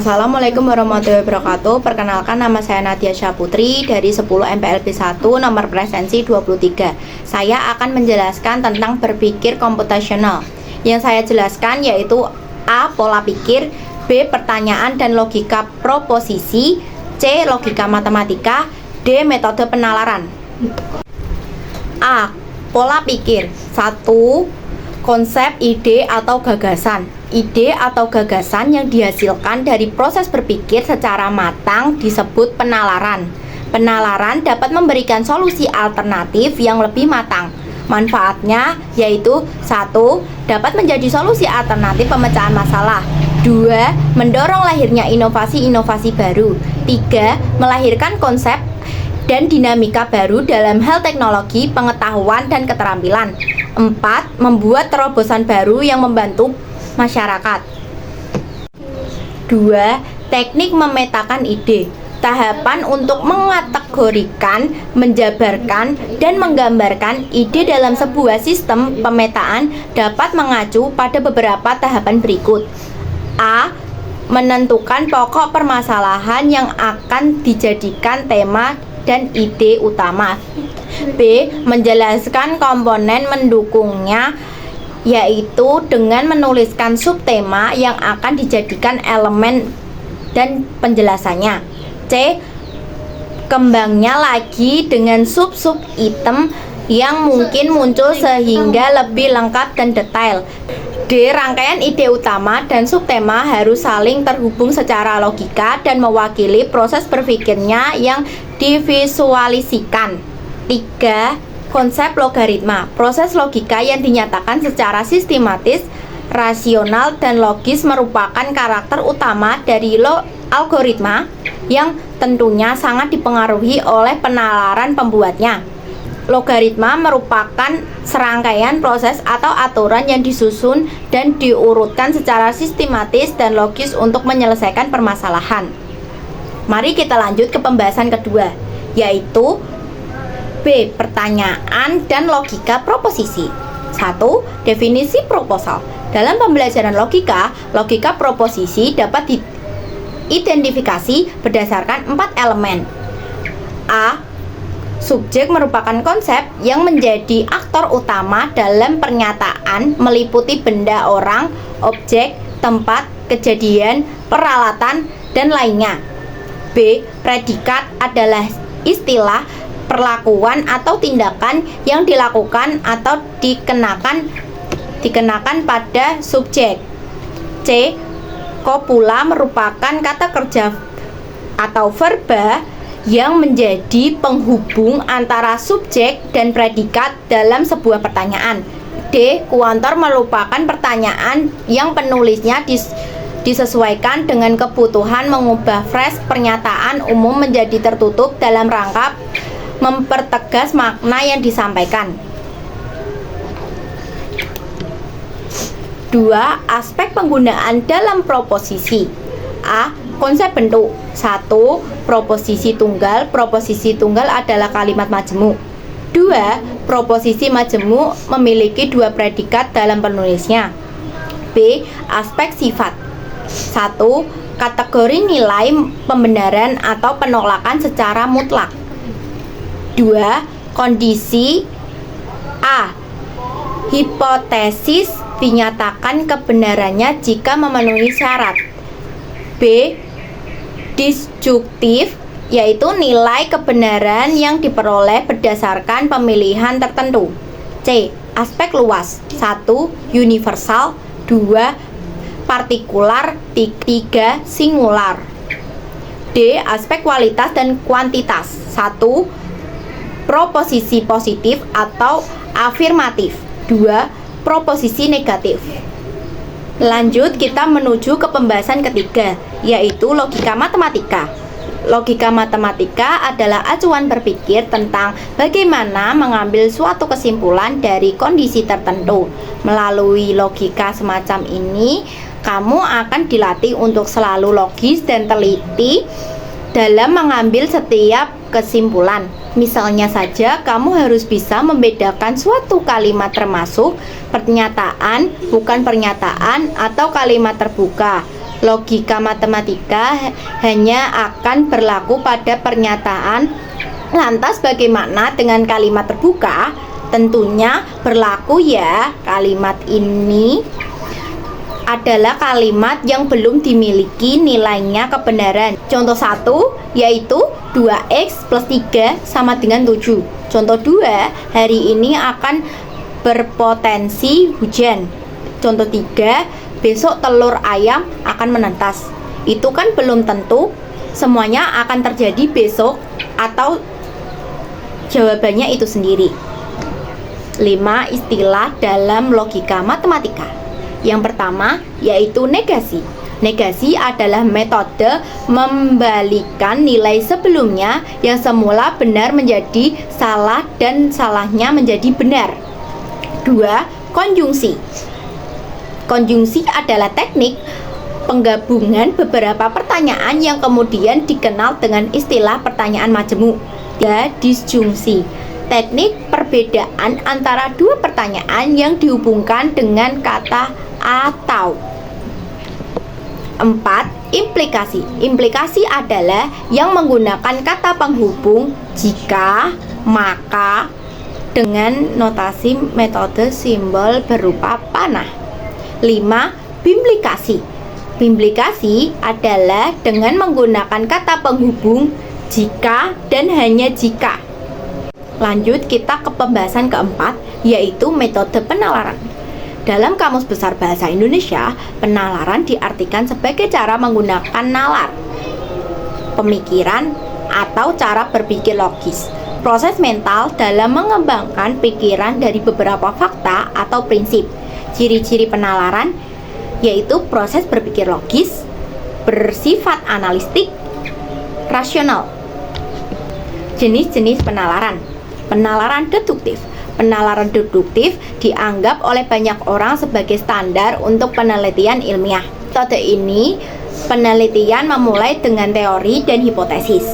Assalamualaikum warahmatullahi wabarakatuh. Perkenalkan, nama saya Nadia Syaputri dari 10 MPLB 1 nomor presensi 23. Saya akan menjelaskan tentang berpikir komputasional. Yang saya jelaskan yaitu A. Pola pikir, B. Pertanyaan dan logika proposisi, C. Logika matematika, D. Metode penalaran. A. Pola pikir. 1. Konsep, ide, atau gagasan. Ide atau gagasan yang dihasilkan dari proses berpikir secara matang disebut penalaran. Penalaran dapat memberikan solusi alternatif yang lebih matang. Manfaatnya yaitu 1. Dapat menjadi solusi alternatif pemecahan masalah. 2. Mendorong lahirnya inovasi-inovasi baru. 3. Melahirkan konsep dan dinamika baru dalam hal teknologi, pengetahuan, dan keterampilan. 4. Membuat terobosan baru yang membantu masyarakat. 2. Teknik memetakan ide. Tahapan untuk mengategorikan, menjabarkan, dan menggambarkan ide dalam sebuah sistem pemetaan dapat mengacu pada beberapa tahapan berikut. A. Menentukan pokok permasalahan yang akan dijadikan tema dan ide utama. B. Menjelaskan komponen mendukungnya, yaitu dengan menuliskan subtema yang akan dijadikan elemen dan penjelasannya. C. Kembangnya lagi dengan sub-sub item yang mungkin muncul sehingga lebih lengkap dan detail. D. Rangkaian ide utama dan subtema harus saling terhubung secara logika dan mewakili proses berpikirnya yang divisualisikan. 3. Konsep logaritma. Proses logika yang dinyatakan secara sistematis, rasional, dan logis merupakan karakter utama dari algoritma yang tentunya sangat dipengaruhi oleh penalaran pembuatnya. Logaritma merupakan serangkaian proses atau aturan yang disusun dan diurutkan secara sistematis dan logis untuk menyelesaikan permasalahan. Mari kita lanjut ke pembahasan kedua, yaitu B. Pertanyaan dan logika proposisi. 1. Definisi proposal. Dalam pembelajaran logika, logika proposisi dapat diidentifikasi berdasarkan 4 elemen. A. Subjek merupakan konsep yang menjadi aktor utama dalam pernyataan, meliputi benda, orang, objek, tempat, kejadian, peralatan, dan lainnya. B. Predikat adalah istilah, perlakuan atau tindakan yang dilakukan atau dikenakan pada subjek. C. Kopula merupakan kata kerja atau verba yang menjadi penghubung antara subjek dan predikat dalam sebuah pertanyaan. D. Kuantor merupakan pertanyaan yang penulisnya disesuaikan dengan kebutuhan mengubah frase pernyataan umum menjadi tertutup dalam rangka mempertegas makna yang disampaikan. 2. Aspek penggunaan dalam proposisi. A. Konsep bentuk. 1. Proposisi tunggal. Proposisi tunggal adalah kalimat majemuk. 2. Proposisi majemuk memiliki 2 predikat dalam penulisnya. B. Aspek sifat. 1. Kategori nilai pembenaran atau penolakan secara mutlak. 2. Kondisi. A. Hipotesis dinyatakan kebenarannya jika memenuhi syarat. B. Disjuktif, yaitu nilai kebenaran yang diperoleh berdasarkan pemilihan tertentu. C. Aspek luas. 1. Universal. 2. Partikular. 3. Singular. D. Aspek kualitas dan kuantitas. 1. Proposisi positif atau afirmatif. 2. Proposisi negatif. Lanjut, kita menuju ke pembahasan ketiga, yaitu logika matematika. Logika matematika adalah acuan berpikir tentang bagaimana mengambil suatu kesimpulan dari kondisi tertentu. Melalui logika semacam ini, kamu akan dilatih untuk selalu logis dan teliti dalam mengambil setiap kesimpulan. Misalnya saja, kamu harus bisa membedakan suatu kalimat termasuk pernyataan, bukan pernyataan, atau kalimat terbuka, Logika matematika hanya akan berlaku pada pernyataan. Lantas bagaimana dengan kalimat terbuka? Tentunya berlaku ya. Kalimat ini adalah kalimat yang belum dimiliki nilainya kebenaran. Contoh 1 yaitu 2x plus 3 sama dengan 7. Contoh 2, hari ini akan berpotensi hujan. Contoh 3, besok telur ayam akan menetas. Itu kan belum tentu semuanya akan terjadi besok atau jawabannya itu sendiri. 5 istilah dalam logika matematika. Yang pertama yaitu negasi. Negasi adalah metode membalikan nilai sebelumnya yang semula benar menjadi salah dan salahnya menjadi benar. 2. Konjungsi. Konjungsi adalah teknik penggabungan beberapa pertanyaan yang kemudian dikenal dengan istilah pertanyaan majemuk. 3. Disjungsi. Teknik perbedaan antara dua pertanyaan yang dihubungkan dengan kata atau. 4. Implikasi. Implikasi adalah yang menggunakan kata penghubung jika, maka dengan notasi metode simbol berupa panah. 5. Bimplikasi. Bimplikasi adalah dengan menggunakan kata penghubung jika dan hanya jika. Lanjut kita ke pembahasan keempat yaitu metode penalaran. Dalam Kamus Besar Bahasa Indonesia, penalaran diartikan sebagai cara menggunakan nalar, pemikiran, atau cara berpikir logis. Proses mental dalam mengembangkan pikiran dari beberapa fakta atau prinsip. Ciri-ciri penalaran yaitu proses berpikir logis, bersifat analitik, rasional. Jenis-jenis penalaran. Penalaran deduktif. Penalaran deduktif dianggap oleh banyak orang sebagai standar untuk penelitian ilmiah. Metode ini penelitian memulai dengan teori dan hipotesis.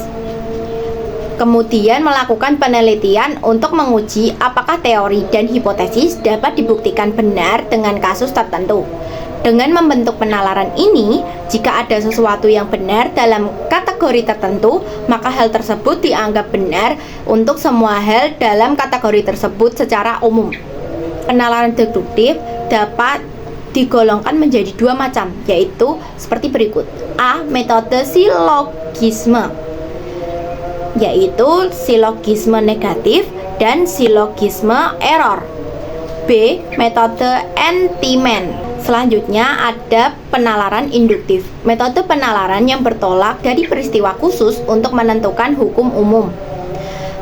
Kemudian melakukan penelitian untuk menguji apakah teori dan hipotesis dapat dibuktikan benar dengan kasus tertentu. Dengan membentuk penalaran ini, jika ada sesuatu yang benar dalam kategori tertentu, maka hal tersebut dianggap benar untuk semua hal dalam kategori tersebut secara umum. Penalaran deduktif dapat digolongkan menjadi dua macam, yaitu seperti berikut. A. Metode silogisme, yaitu silogisme negatif dan silogisme error. B. Metode Entyman. Selanjutnya ada penalaran induktif. Metode penalaran yang bertolak dari peristiwa khusus untuk menentukan hukum umum.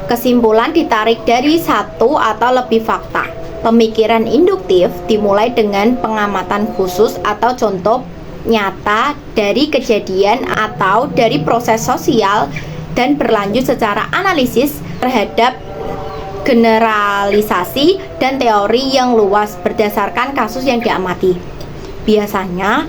Kesimpulan ditarik dari satu atau lebih fakta. Pemikiran induktif dimulai dengan pengamatan khusus atau contoh nyata dari kejadian atau dari proses sosial dan berlanjut secara analisis terhadap generalisasi dan teori yang luas berdasarkan kasus yang diamati. Biasanya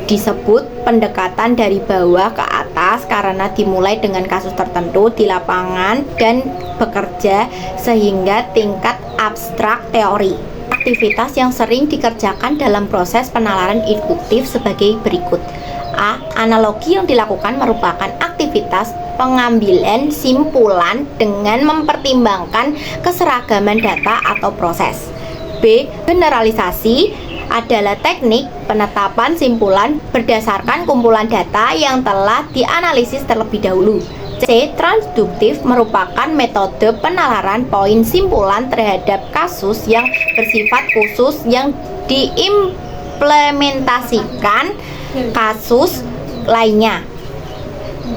disebut pendekatan dari bawah ke atas karena dimulai dengan kasus tertentu di lapangan dan bekerja sehingga tingkat abstrak teori. Aktivitas yang sering dikerjakan dalam proses penalaran induktif sebagai berikut. A. Analogi yang dilakukan merupakan aktivitas pengambilan simpulan dengan mempertimbangkan keseragaman data atau proses. B. Generalisasi adalah teknik penetapan simpulan berdasarkan kumpulan data yang telah dianalisis terlebih dahulu. C. Transduktif merupakan metode penalaran poin simpulan terhadap kasus yang bersifat khusus yang diimplementasikan kasus lainnya.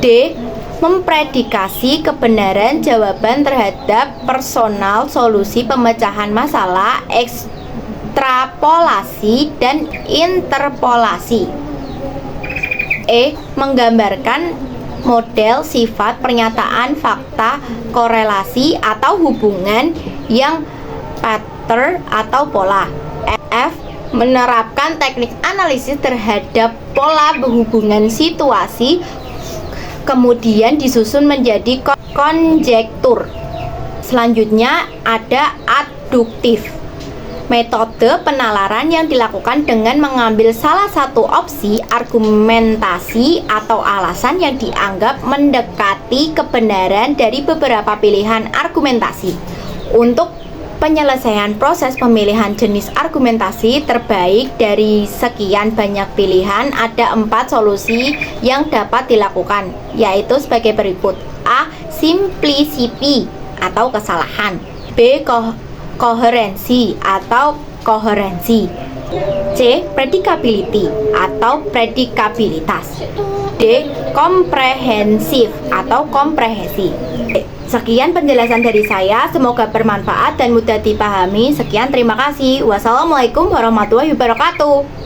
D. Mempredikasi kebenaran jawaban terhadap personal solusi pemecahan masalah, ekstrapolasi dan interpolasi. E. Menggambarkan model sifat pernyataan fakta korelasi atau hubungan yang pattern atau pola. F. Menerapkan teknik analisis terhadap pola hubungan situasi kemudian disusun menjadi konjektur. Selanjutnya ada aduktif. Metode penalaran yang dilakukan dengan mengambil salah satu opsi argumentasi atau alasan yang dianggap mendekati kebenaran dari beberapa pilihan argumentasi. Untuk penyelesaian proses pemilihan jenis argumentasi terbaik dari sekian banyak pilihan, ada 4 solusi yang dapat dilakukan, yaitu sebagai berikut. A. Simplicity atau kesalahan. B. Koherensi atau koherensi. C. Predicability atau predikabilitas. D. Komprehensif atau komprehensi. Sekian penjelasan dari saya, semoga bermanfaat dan mudah dipahami. Sekian, terima kasih. Wassalamualaikum warahmatullahi wabarakatuh.